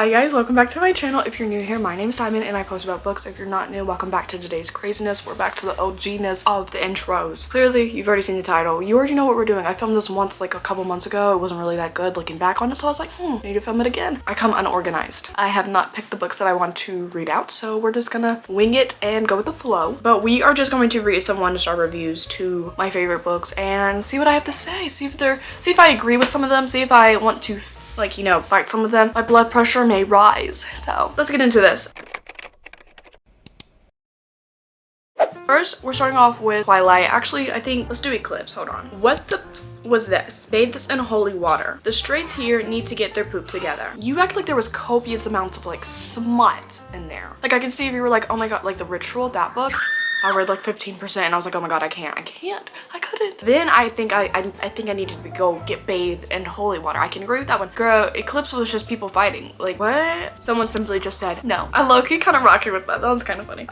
Hi guys, welcome back to my channel. If you're new here, my name is Simon and I post about books. If you're not new, welcome back to today's craziness. We're back to the OGness of the intros. Clearly, you've already seen the title. You already know what we're doing. I filmed this once like a couple months ago. It wasn't really that good looking back on it, so I was like, need to film it again. I come unorganized. I have not picked the books that I want to read out, so we're just gonna wing it and go with the flow. But we are just going to read some 1-star reviews to my favorite books and see what I have to say. See if I agree with some of them, see if I want to, like, you know, fight some of them. My blood pressure may rise. So let's get into this. First, we're starting off with Twilight. Actually, I think let's do Eclipse. Hold on. What the was this? Bathed in holy water. The straights here need to get their poop together. You act like there was copious amounts of like smut in there. Like I can see if you were like, oh my god, like The Ritual, that book. I read like 15% and I was like, oh my god, I couldn't. Then I think I needed to go get bathed in holy water. I can agree with that one. Girl, Eclipse was just people fighting. Like, what? Someone simply just said no. I low-key kind of rocking with that. That was kind of funny.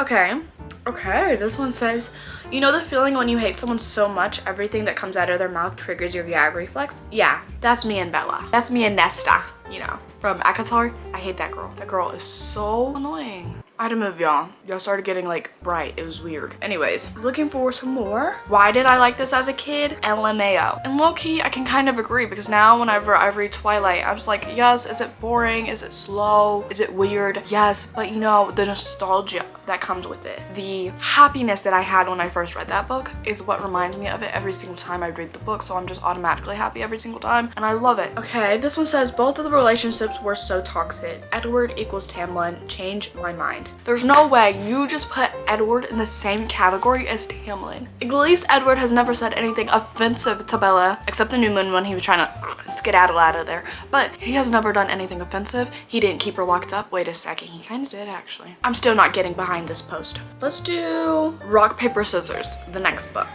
Okay, this one says, you know the feeling when you hate someone so much, everything that comes out of their mouth triggers your gag reflex? Yeah, that's me and Bella. That's me and Nesta, you know, from Akatar. I hate that girl. That girl is so annoying. I had to move, y'all. Y'all started getting like bright. It was weird. Anyways, looking for some more. Why did I like this as a kid? LMAO. And low-key, I can kind of agree because now whenever I read Twilight, I was like, yes, is it boring? Is it slow? Is it weird? Yes, but you know, the nostalgia that comes with it. The happiness that I had when I first read that book is what reminds me of it every single time I read the book, so I'm just automatically happy every single time, and I love it. Okay, this one says, both of the relationships were so toxic. Edward equals Tamlin. Change my mind. There's no way you just put Edward in the same category as Tamlin. At least Edward has never said anything offensive to Bella, except the new moon when he was trying to skedaddle out of there, but he has never done anything offensive. He didn't keep her locked up. Wait a second, he kind of did actually. I'm still not getting behind this post. Let's do Rock, Paper, Scissors, the next book.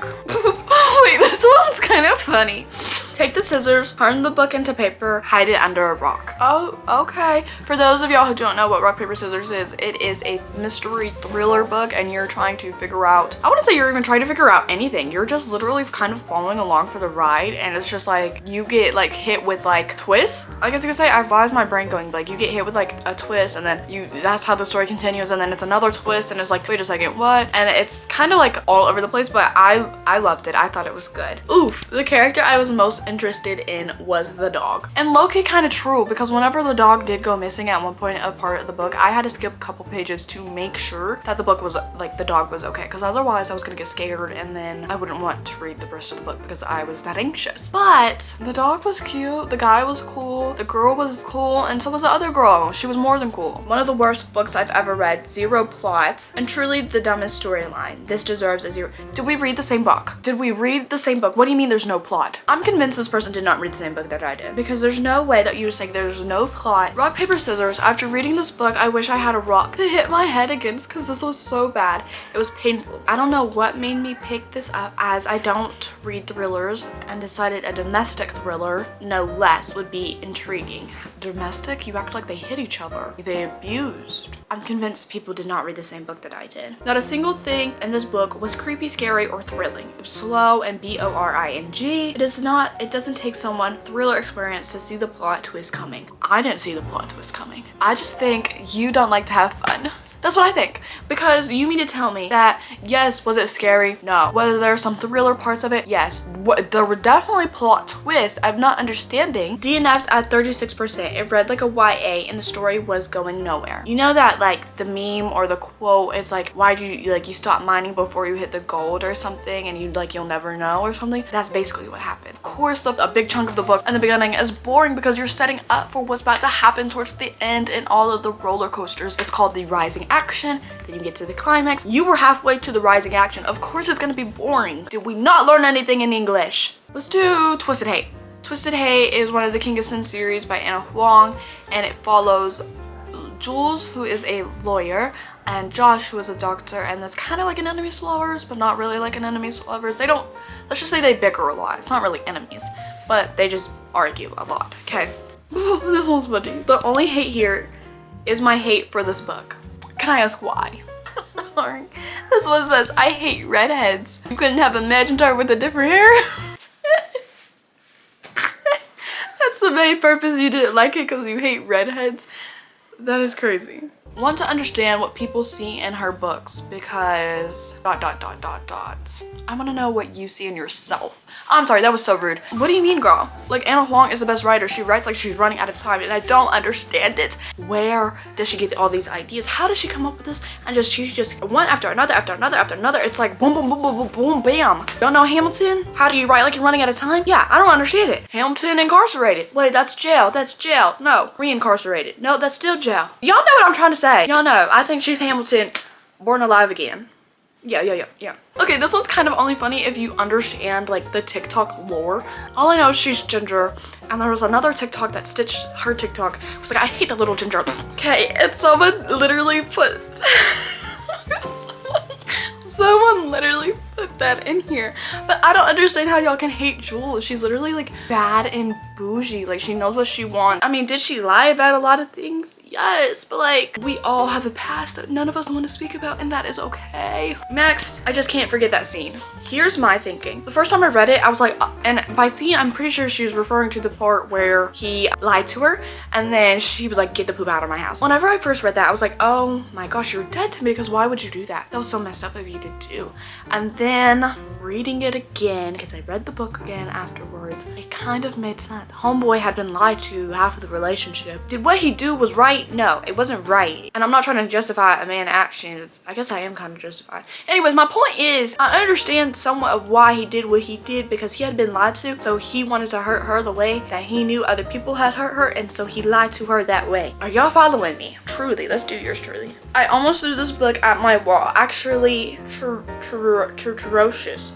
Wait, this one's kind of funny. Take the scissors, turn the book into paper, hide it under a rock. Oh, okay. For those of y'all who don't know what Rock, Paper, Scissors is, it is a mystery thriller book and you're trying to figure out, I wouldn't say you're even trying to figure out anything. You're just literally kind of following along for the ride, and it's just like you get like hit with like twists. I guess you could say, why is my brain going like you get hit with like a twist and then that's how the story continues, and then it's another twist and it's like, wait a second, what? And it's kind of like all over the place, but I loved it. I thought it was good. Oof, the character I was most interested in was the dog. And low-key kind of true, because whenever the dog did go missing at one point a part of the book, I had to skip a couple pages to make sure that the book was like the dog was okay, because otherwise I was gonna get scared and then I wouldn't want to read the rest of the book because I was that anxious. But the dog was cute, the guy was cool, the girl was cool, and so was the other girl. She was more than cool. One of the worst books I've ever read, zero plot, and truly the dumbest storyline. This deserves a 0. Did we read the same book? Did we read the same book? What do you mean there's no plot? I'm convinced this person did not read the same book that I did, because there's no way that you would say there's no plot. Rock, Paper, Scissors. After reading this book, I wish I had a rock to hit my head against because this was so bad. It was painful. I don't know what made me pick this up, as I don't read thrillers, and decided a domestic thriller, no less, would be intriguing. Domestic? You act like they hit each other. They abused. I'm convinced people did not read the same book that I did. Not a single thing in this book was creepy, scary, or thrilling. It was slow and boring. It doesn't take someone thriller experience to see the plot twist coming. I didn't see the plot twist coming. I just think you don't like to have fun. That's what I think, because you mean to tell me that, yes, was it scary? No. Whether there are some thriller parts of it? Yes. There were definitely plot twists I'm not understanding. DNF'd at 36%. It read like a YA and the story was going nowhere. You know that like the meme or the quote, it's like, why do you stop mining before you hit the gold or something, and you'll never know or something? That's basically what happened. Of course, a big chunk of the book in the beginning is boring because you're setting up for what's about to happen towards the end and all of the roller coasters. It's called the rising action, then you get to the climax. You were halfway to the rising action. Of course it's gonna be boring. Did we not learn anything in English? Let's do Twisted Hate. Twisted Hate is one of the King of Sin series by Anna Huang, and it follows Jules, who is a lawyer, and Josh, who is a doctor, and that's kind of like an enemies to lovers, but not really like an enemies to lovers. They don't, let's just say they bicker a lot. It's not really enemies, but they just argue a lot, okay? This one's funny. The only hate here is my hate for this book. Can I ask why? I'm sorry. This one says, I hate redheads. You couldn't have a Magentar with a different hair? That's the main purpose you didn't like it, because you hate redheads. That is crazy. Want to understand what people see in her books because ... I want to know what you see in yourself. I'm sorry, that was so rude. What do you mean, girl? Like, Anna Huang is the best writer. She writes like she's running out of time and I don't understand it. Where does she get all these ideas? How does she come up with this? And she just one after another after another after another. It's like boom, boom, boom, boom, boom, boom, bam. Don't know Hamilton? How do you write like you're running out of time? Yeah, I don't understand it. Hamilton incarcerated. Wait, that's jail. That's jail. No, reincarcerated. No, that's still jail. Y'all know what I'm trying to say. Y'all know. I think she's Hamilton born alive again. Yeah. Okay, this one's kind of only funny if you understand like the TikTok lore. All I know is she's ginger, and there was another TikTok that stitched her TikTok. It was like, I hate the little ginger. Okay, and someone literally put someone literally put that in here. But I don't understand how y'all can hate Jules. She's literally like bad and bougie. Like, she knows what she wants. I mean, did she lie about a lot of things? Yes, but like, we all have a past that none of us want to speak about, and that is okay. Next, I just can't forget that scene. Here's my thinking. The first time I read it, I was like, and by scene, I'm pretty sure she was referring to the part where he lied to her, and then she was like, get the poop out of my house. Whenever I first read that, I was like, oh my gosh, you're dead to me, because why would you do that? That was so messed up of you to do. And then reading it again, because I read the book again afterwards, it kind of made sense. Homeboy had been lied to half of the relationship. Did what he do was right? No, it wasn't right. And I'm not trying to justify a man's actions. I guess I am kind of justified. Anyways, my point is, I understand somewhat of why he did what he did, because he had been lied to, so he wanted to hurt her the way that he knew other people had hurt her, and so he lied to her that way. Are y'all following me? Truly, let's do yours truly. I almost threw this book at my wall. Actually,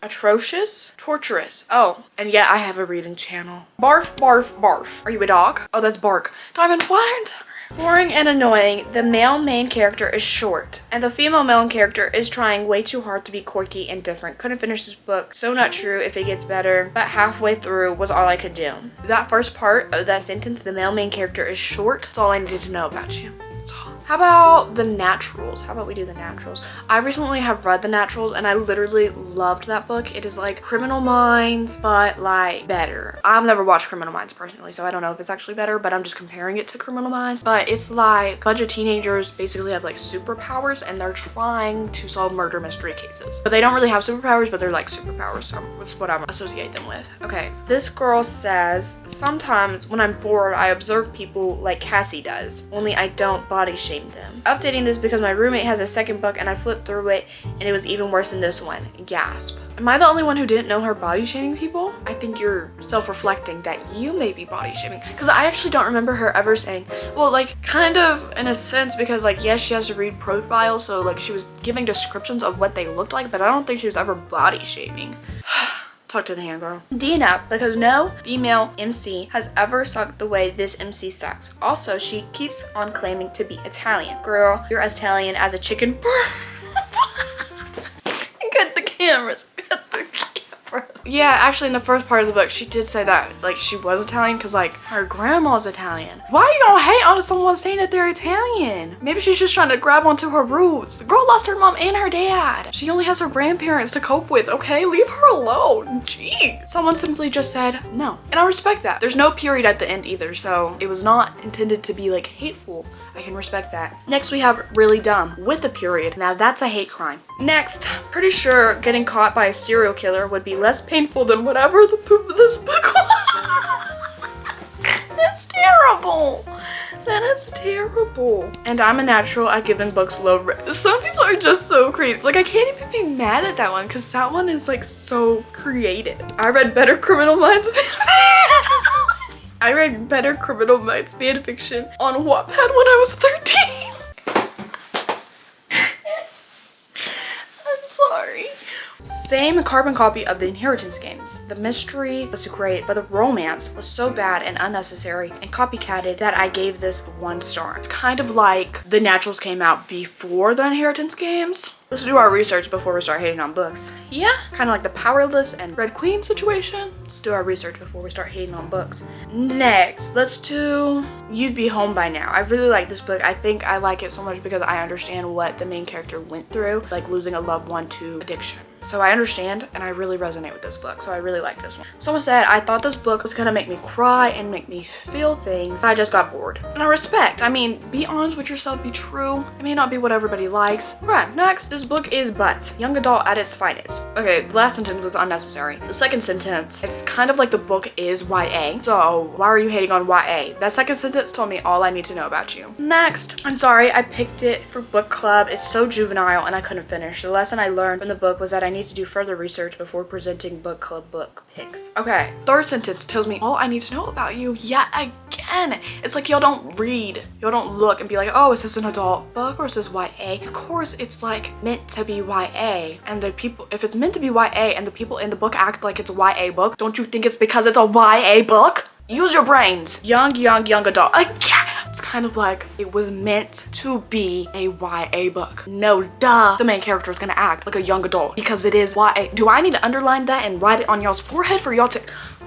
atrocious? Torturous. Oh, and yeah, I have a reading channel. Barf, barf, barf. Are you a dog? Oh, that's bark. Diamond, what? Boring and annoying, the male main character is short, and the female main character is trying way too hard to be quirky and different. Couldn't finish this book. So not true if it gets better, but halfway through was all I could do. That first part of that sentence, the male main character is short, that's all I needed to know about you. That's all. How about the Naturals? How about we do the Naturals? I recently have read the Naturals and I literally loved that book. It is like Criminal Minds, but like better. I've never watched Criminal Minds personally, so I don't know if it's actually better, but I'm just comparing it to Criminal Minds. But it's like a bunch of teenagers basically have like superpowers and they're trying to solve murder mystery cases. But they don't really have superpowers, but they're like superpowers, so that's what I associate them with. Okay, this girl says, sometimes when I'm bored, I observe people like Cassie does, only I don't body shame them. Updating this because my roommate has a second book and I flipped through it and it was even worse than this one. Gasp. Am I the only one who didn't know her body shaming people? I think you're self-reflecting that you may be body shaming, because I actually don't remember her ever saying, well, like kind of in a sense, because like yes, she has to read profiles, so like she was giving descriptions of what they looked like, but I don't think she was ever body shaming. Talk to the hand, girl. DNF, because no female MC has ever sucked the way this MC sucks. Also, she keeps on claiming to be Italian. Girl, you're as Italian as a chicken. Cut the cameras. Cut the camera. Yeah, actually in the first part of the book, she did say that like she was Italian because like her grandma's Italian. Why are you gonna hate on someone saying that they're Italian? Maybe she's just trying to grab onto her roots. The girl lost her mom and her dad. She only has her grandparents to cope with, okay? Leave her alone. Gee. Someone simply just said no. And I respect that. There's no period at the end either, so it was not intended to be like hateful. I can respect that. Next we have really dumb with a period. Now that's a hate crime. Next, pretty sure getting caught by a serial killer would be less painful than whatever the poop of this book was. That's terrible. That is terrible. And I'm a natural at giving books low rating. Some people are just so creative. Like I can't even be mad at that one because that one is like so creative. I read Better Criminal Minds fan fiction on Wattpad when I was 13. I'm sorry. Same carbon copy of the Inheritance games. The mystery was great, but the romance was so bad and unnecessary and copycatted that I gave this 1 star. It's kind of like the Naturals came out before the Inheritance games. Let's do our research before we start hating on books. Yeah, kind of like the Powerless and Red Queen situation. Let's do our research before we start hating on books. Next, let's do You'd Be Home by Now. I really like this book. I think I like it so much because I understand what the main character went through, like losing a loved one to addiction. So I understand and I really resonate with this book. So I really like this one. Someone said, I thought this book was gonna make me cry and make me feel things. I just got bored. And I respect. I mean, be honest with yourself, be true. It may not be what everybody likes. Okay, next. This book is But, young adult at its finest. Okay, the last sentence was unnecessary. The second sentence, it's kind of like the book is YA. So why are you hating on YA? That second sentence told me all I need to know about you. Next, I'm sorry, I picked it for book club. It's so juvenile and I couldn't finish. The lesson I learned from the book was that I need to do further research before presenting book club book picks. Okay, third sentence tells me all I need to know about you yet again. It's like y'all don't read, y'all don't look and be like, oh, is this an adult book or is this YA? Of course it's like meant to be YA, and the people, if it's meant to be YA and the people in the book act like it's a YA book, don't you think it's because it's a YA book? Use your brains. Young adult. Again, it's kind of like it was meant to be a YA book. No, duh. The main character is gonna act like a young adult because it is YA. Do I need to underline that and write it on y'all's forehead for y'all to,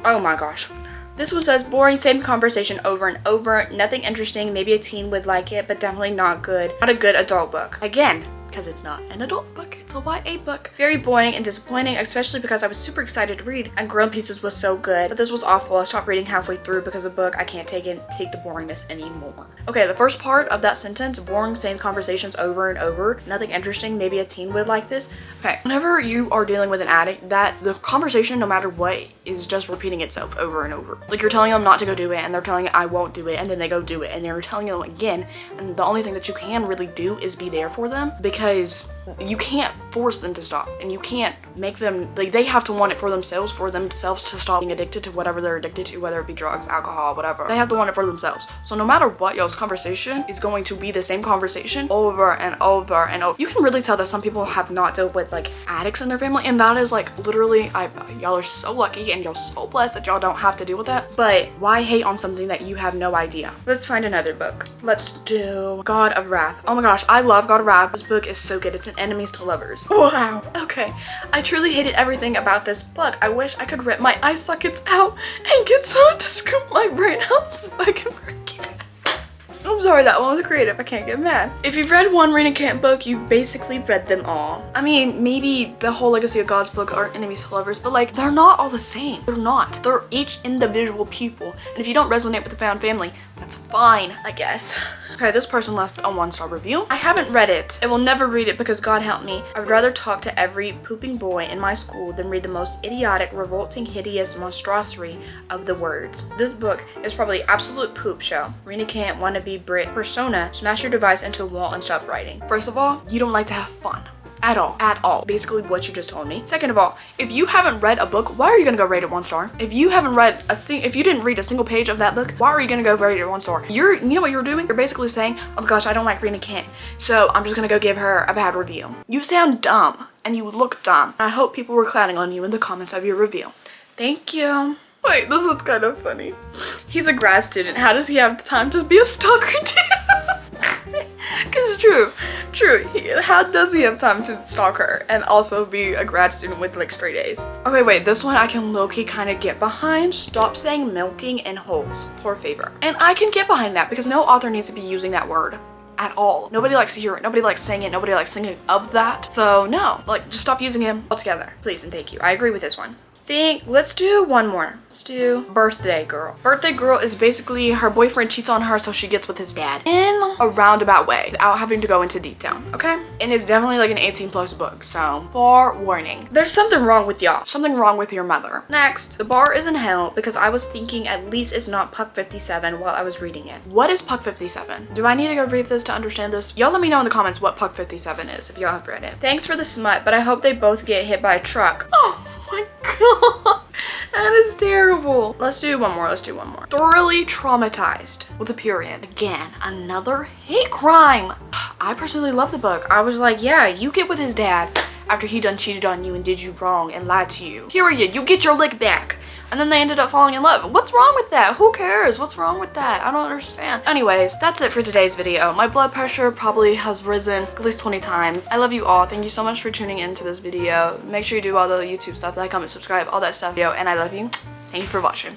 oh my gosh. This one says, boring, same conversation over and over. Nothing interesting. Maybe a teen would like it, but definitely not good. Not a good adult book. Again, because it's not an adult book, it's a YA book. Very boring and disappointing, especially because I was super excited to read and Grown Pieces was so good, but this was awful. I stopped reading halfway through because of the book. I can't take the boringness anymore. Okay, the first part of that sentence, boring, same conversations over and over. Nothing interesting, maybe a teen would like this. Okay, whenever you are dealing with an addict, that the conversation, no matter what, is just repeating itself over and over. Like you're telling them not to go do it and they're telling you I won't do it, and then they go do it and they're telling them again, and the only thing that you can really do is be there for them, because you can't force them to stop and you can't make them, like, they have to want it for themselves to stop being addicted to whatever they're addicted to, whether it be drugs, alcohol, whatever. They have to want it for themselves. So no matter what, y'all's conversation is going to be the same conversation over and over and over. You can really tell that some people have not dealt with like addicts in their family, and that is like literally, y'all are so lucky and y'all so blessed that y'all don't have to deal with that. But why hate on something that you have no idea? Let's find another book. Let's do God of Wrath. Oh my gosh, I love God of Wrath. This book is so good. It's an enemies to lovers. Wow. Okay, I truly hated everything about this book. I wish I could rip my eye sockets out and get someone to scoop my brain out so I can forget. I'm sorry, that one was creative. I can't get mad. If you've read one Rena Kent book, you've basically read them all. I mean, maybe the whole Legacy of Gods book are enemies to lovers, but like, they're not all the same. They're not. They're each individual people. And if you don't resonate with the found family, that's fine, I guess. Okay, this person left a 1-star review. I haven't read it. I will never read it because God help me. I would rather talk to every pooping boy in my school than read the most idiotic, revolting, hideous monstrosity of the words. This book is probably absolute poop show. Rena Kent, wannabe Brit persona, smash your device into a wall and stop writing. First of all, you don't like to have fun. At all. Basically what you just told me. Second of all, if you haven't read a book, why are you gonna go rate it 1 star? If you haven't read if you didn't read a single page of that book, why are you gonna go rate it 1 star? You know what you're doing? You're basically saying, oh my gosh, I don't like Rena Kent, so I'm just gonna go give her a bad review. You sound dumb and you look dumb. I hope people were clowning on you in the comments of your review. Thank you. Wait, this is kind of funny. He's a grad student. How does he have the time to be a stalker too? Cause true. How does he have time to stalk her and also be a grad student with like straight A's? Okay, wait, this one I can low-key kind of get behind. Stop saying milking in holes. Poor favor. And I can get behind that because no author needs to be using that word at all. Nobody likes to hear it. Nobody likes saying it. Nobody likes thinking of that. So no, like, just stop using him altogether. Please and thank you. I agree with this one. Let's do one more. Let's do Birthday Girl. Birthday Girl is basically her boyfriend cheats on her, so she gets with his dad in a roundabout way without having to go into detail, okay? And it's definitely like an 18+ book, so forewarning. There's something wrong with y'all. Something wrong with your mother. Next, The Bar is in Hell, because I was thinking at least it's not Puck 57 while I was reading it. What is Puck 57? Do I need to go read this to understand this? Y'all let me know in the comments what Puck 57 is if y'all have read it. Thanks for the smut, but I hope they both get hit by a truck. Oh my god, that is terrible. Let's do one more. Thoroughly traumatized with a period. Again, another hate crime. I personally love the book. I was like, yeah, you get with his dad after he done cheated on you and did you wrong and lied to you. Period. You get your lick back. and then they ended up falling in love. What's wrong with that? Who cares? What's wrong with that? I don't understand. Anyways, that's it for today's video. My blood pressure probably has risen at least 20 times. I love you all. Thank you so much for tuning into this video. Make sure you do all the YouTube stuff, like, comment, subscribe, all that stuff, and I love you. Thank you for watching.